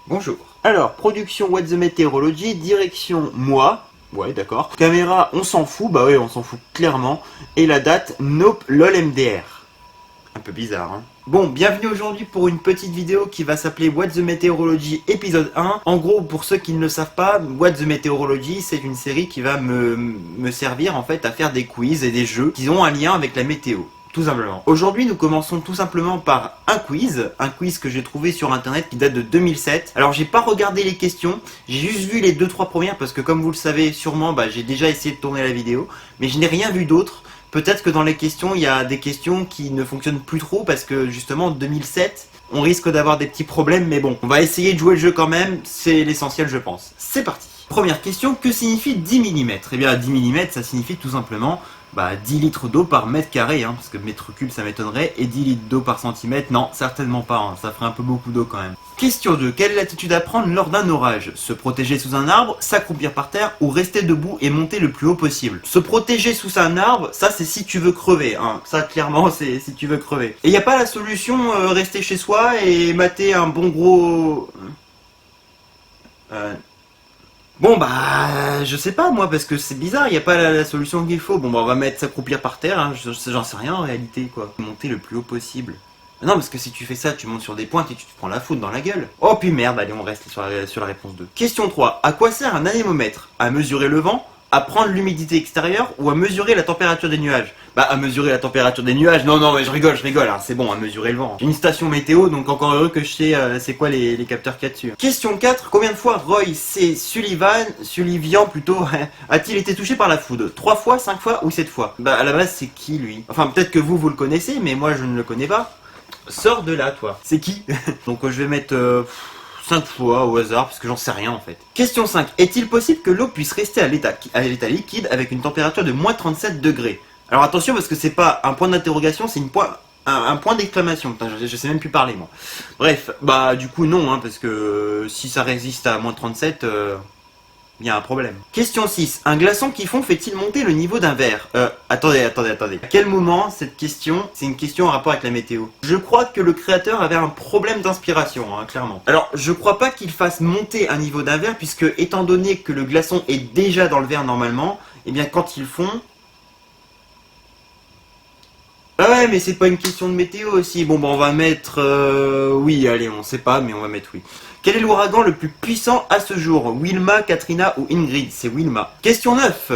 Bonjour. Alors, production What the Meteorology, direction moi. Ouais, d'accord. Caméra, on s'en fout, bah ouais, on s'en fout clairement. Et la date, nope, lol MDR. Un peu bizarre, hein. Bon, bienvenue aujourd'hui pour une petite vidéo qui va s'appeler What the Meteorology épisode 1. En gros, pour ceux qui ne le savent pas, What the Meteorology, c'est une série qui va me servir en fait à faire des quiz et des jeux qui ont un lien avec la météo. Tout simplement. Aujourd'hui, nous commençons tout simplement par un quiz que j'ai trouvé sur internet qui date de 2007. Alors, j'ai pas regardé les questions, j'ai juste vu les 2-3 premières parce que comme vous le savez sûrement, j'ai déjà essayé de tourner la vidéo, mais je n'ai rien vu d'autre. Peut-être que dans les questions, il y a des questions qui ne fonctionnent plus trop parce que justement, en 2007, on risque d'avoir des petits problèmes, mais bon, on va essayer de jouer le jeu quand même, c'est l'essentiel je pense. C'est parti. Première question, que signifie 10 mm? Eh bien 10 mm ça signifie tout simplement 10 litres d'eau par mètre carré, hein, parce que mètre cube ça m'étonnerait, et 10 litres d'eau par centimètre, non, certainement pas, hein, ça ferait un peu beaucoup d'eau quand même. Question 2, quelle est l'attitude à prendre lors d'un orage? Se protéger sous un arbre, s'accroupir par terre ou rester debout et monter le plus haut possible? Se protéger sous un arbre, ça c'est si tu veux crever, hein. Ça clairement c'est si tu veux crever. Et y a pas la solution rester chez soi et mater un bon gros... Bon je sais pas moi parce que c'est bizarre, il n'y a pas la solution qu'il faut. Bon on va mettre s'accroupir par terre, hein. J'en sais rien en réalité quoi. Monter le plus haut possible. Non parce que si tu fais ça, tu montes sur des pointes et tu te prends la foudre dans la gueule. Oh puis merde, allez on reste sur la réponse 2. Question 3, à quoi sert un anémomètre? À mesurer le vent? À prendre l'humidité extérieure ou à mesurer la température des nuages? À mesurer la température des nuages, non mais je rigole, hein, c'est bon, à mesurer le vent. J'ai une station météo, donc encore heureux que je sais c'est quoi les capteurs qu'il y a dessus. Question 4, combien de fois Roy C. Sullivan plutôt, a-t-il été touché par la foudre? 3 fois, 5 fois ou 7 fois? À la base c'est qui lui? Enfin peut-être que vous le connaissez, mais moi je ne le connais pas. Sors de là toi. C'est qui? Donc je vais mettre... 5 fois au hasard parce que j'en sais rien en fait. Question 5. Est-il possible que l'eau puisse rester à l'état liquide avec une température de moins 37 degrés? Alors attention parce que c'est pas un point d'interrogation, c'est un point d'exclamation. Putain, je sais même plus parler moi. Bref, du coup non, hein, parce que si ça résiste à moins 37, il y a un problème. Question 6. Un glaçon qui fond fait-il monter le niveau d'un verre? Attendez. À quel moment cette question, c'est une question en rapport avec la météo? Je crois que le créateur avait un problème d'inspiration, hein, clairement. Alors, je crois pas qu'il fasse monter un niveau d'un verre, puisque étant donné que le glaçon est déjà dans le verre normalement, eh bien quand il fond... Ah ouais, mais c'est pas une question de météo aussi. Bon, on va mettre... oui, allez, on sait pas, mais on va mettre oui. Quel est l'ouragan le plus puissant à ce jour? Wilma, Katrina ou Ingrid? C'est Wilma. Question 9.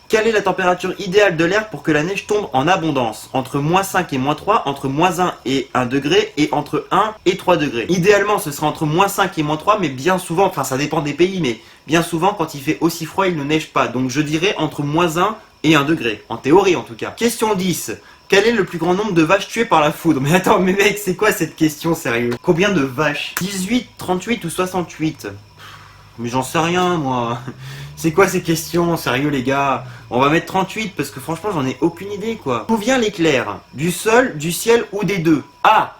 Quelle est la température idéale de l'air pour que la neige tombe en abondance? Entre moins 5 et moins 3, entre moins 1 et 1 degré, et entre 1 et 3 degrés. Idéalement, ce sera entre moins 5 et moins 3, mais bien souvent, enfin ça dépend des pays, mais bien souvent, quand il fait aussi froid, il ne neige pas. Donc je dirais entre moins 1 et 1 degré. En théorie, en tout cas. Question 10. Quel est le plus grand nombre de vaches tuées par la foudre? Mais attends, mais mec, c'est quoi cette question, sérieux? Combien de vaches? 18, 38 ou 68? Mais j'en sais rien, moi. C'est quoi ces questions, sérieux, les gars? On va mettre 38, parce que franchement, j'en ai aucune idée, quoi. D'où vient l'éclair? Du sol, du ciel ou des deux? Ah!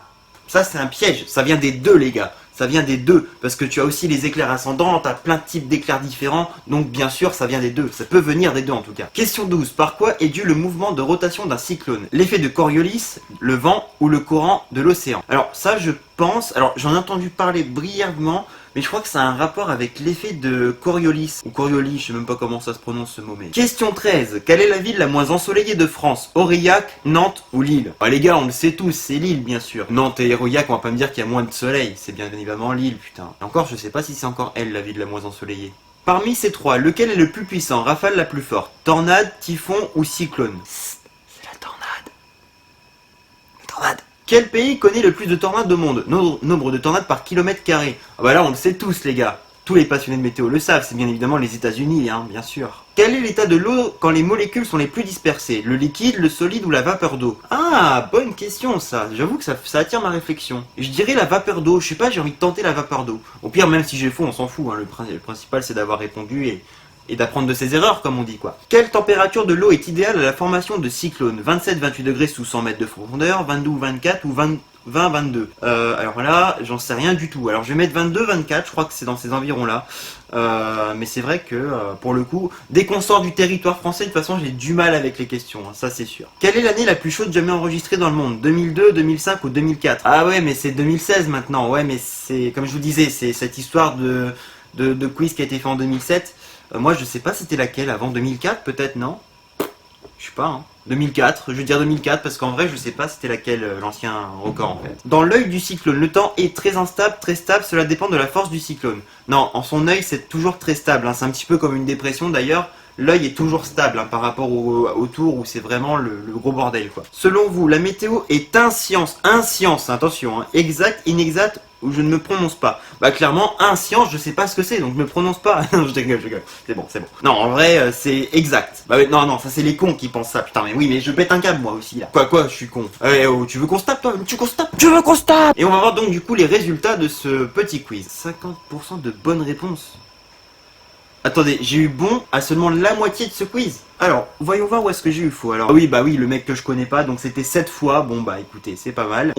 Ça, c'est un piège. Ça vient des deux, les gars. Ça vient des deux, parce que tu as aussi les éclairs ascendants, tu as plein de types d'éclairs différents, donc bien sûr ça vient des deux, ça peut venir des deux en tout cas. Question 12, par quoi est dû le mouvement de rotation d'un cyclone? L'effet de Coriolis, le vent ou le courant de l'océan? Alors ça je pense, alors j'en ai entendu parler brièvement, mais je crois que ça a un rapport avec l'effet de Coriolis, ou Coriolis, je sais même pas comment ça se prononce ce mot, mais... Question 13, quelle est la ville la moins ensoleillée de France? Aurillac, Nantes ou Lille? Les gars, on le sait tous, c'est Lille bien sûr. Nantes et Aurillac, on va pas me dire qu'il y a moins de soleil, c'est bien évidemment Lille, putain. Et encore, je sais pas si c'est encore elle, la ville la moins ensoleillée. Parmi ces trois, lequel est le plus puissant? Rafale la plus forte? Tornade, typhon ou cyclone? C'est la tornade. La tornade. Quel pays connaît le plus de tornades au monde? Nombre de tornades par kilomètre carré. Là on le sait tous les gars. Tous les passionnés de météo le savent, c'est bien évidemment les États-Unis, hein, bien sûr. Quel est l'état de l'eau quand les molécules sont les plus dispersées? Le liquide, le solide ou la vapeur d'eau? Ah, bonne question ça. J'avoue que ça attire ma réflexion. Je dirais la vapeur d'eau, je sais pas, j'ai envie de tenter la vapeur d'eau. Au pire, même si j'ai faux, on s'en fout, hein. Le principal c'est d'avoir répondu et d'apprendre de ses erreurs, comme on dit quoi. Quelle température de l'eau est idéale à la formation de cyclones? 27-28 degrés sous 100 mètres de profondeur, 22 ou 24 ou 20, 22. Alors là, j'en sais rien du tout. Alors je vais mettre 22, 24, je crois que c'est dans ces environs-là. Mais c'est vrai que, pour le coup, dès qu'on sort du territoire français, de toute façon, j'ai du mal avec les questions, hein, ça c'est sûr. Quelle est l'année la plus chaude jamais enregistrée dans le monde? 2002, 2005 ou 2004? Ah ouais, mais c'est 2016 maintenant. Ouais, mais c'est, comme je vous disais, c'est cette histoire de quiz qui a été fait en 2007. Moi, je sais pas c'était laquelle, avant 2004 peut-être, non? Je sais pas, hein. 2004, je veux dire 2004 parce qu'en vrai je sais pas c'était laquelle l'ancien record en fait. Dans l'œil du cyclone, le temps est très instable, très stable, cela dépend de la force du cyclone. Non, en son œil c'est toujours très stable, hein. C'est un petit peu comme une dépression d'ailleurs. L'œil est toujours stable hein, par rapport au tour où c'est vraiment le gros bordel quoi. Selon vous, la météo est un science, attention, hein, exact, inexact ou je ne me prononce pas. Bah clairement, un science, je sais pas ce que c'est, donc je me prononce pas. Non, je dégueule. C'est bon, c'est bon. Non, en vrai, c'est exact. Bah non, ça c'est les cons qui pensent ça. Putain, mais oui, mais je pète un câble moi aussi là. Quoi, je suis con. Oh, tu veux qu'on se tape toi? Tu veux qu'on se tape? Et on va voir donc du coup les résultats de ce petit quiz. 50% de bonnes réponses. Attendez, j'ai eu bon à seulement la moitié de ce quiz. Alors, voyons voir où est-ce que j'ai eu faux. Alors, oui, bah oui, le mec que je connais pas, donc c'était 7 fois. Bon, bah écoutez, c'est pas mal.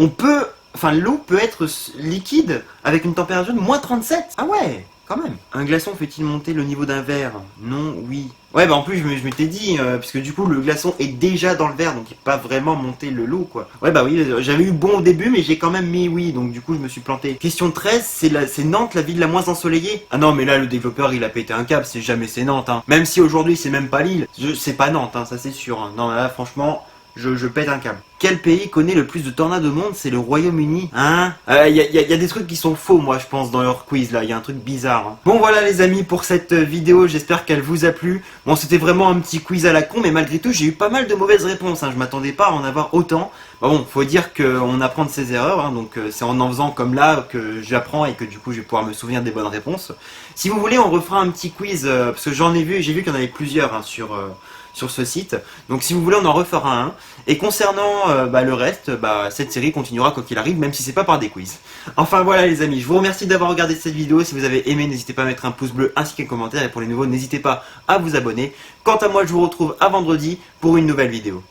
Enfin, l'eau peut être liquide avec une température de moins 37. Ah ouais, quand même. Un glaçon fait-il monter le niveau d'un verre? Non, oui. Ouais, bah en plus, je m'étais dit, puisque du coup, le glaçon est déjà dans le verre, donc il peut pas vraiment monter le lot, quoi. Ouais, bah oui, j'avais eu bon au début, mais j'ai quand même mis oui, donc du coup, je me suis planté. Question 13, c'est Nantes, la ville la moins ensoleillée? Ah non, mais là, le développeur, il a pété un câble, c'est Nantes, hein. Même si aujourd'hui, c'est même pas Lille, c'est pas Nantes, hein, ça c'est sûr, hein. Non, là, franchement... Je pète un câble. Quel pays connaît le plus de tornades au monde? C'est le Royaume-Uni. Hein? Y a des trucs qui sont faux, moi, je pense, dans leur quiz, là. Il y a un truc bizarre. Hein. Bon, voilà, les amis, pour cette vidéo. J'espère qu'elle vous a plu. Bon, c'était vraiment un petit quiz à la con, mais malgré tout, j'ai eu pas mal de mauvaises réponses. Hein. Je m'attendais pas à en avoir autant. Bon, faut dire qu'on apprend de ses erreurs. Hein. Donc, c'est en faisant comme là que j'apprends et que du coup, je vais pouvoir me souvenir des bonnes réponses. Si vous voulez, on refera un petit quiz, parce que j'ai vu qu'il y en avait plusieurs hein, sur ce site. Donc si vous voulez, on en refera un. Et concernant le reste, cette série continuera quoi qu'il arrive, même si c'est pas par des quiz. Enfin voilà les amis, je vous remercie d'avoir regardé cette vidéo. Si vous avez aimé, n'hésitez pas à mettre un pouce bleu ainsi qu'un commentaire. Et pour les nouveaux, n'hésitez pas à vous abonner. Quant à moi, je vous retrouve à vendredi pour une nouvelle vidéo.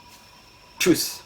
Tchuss!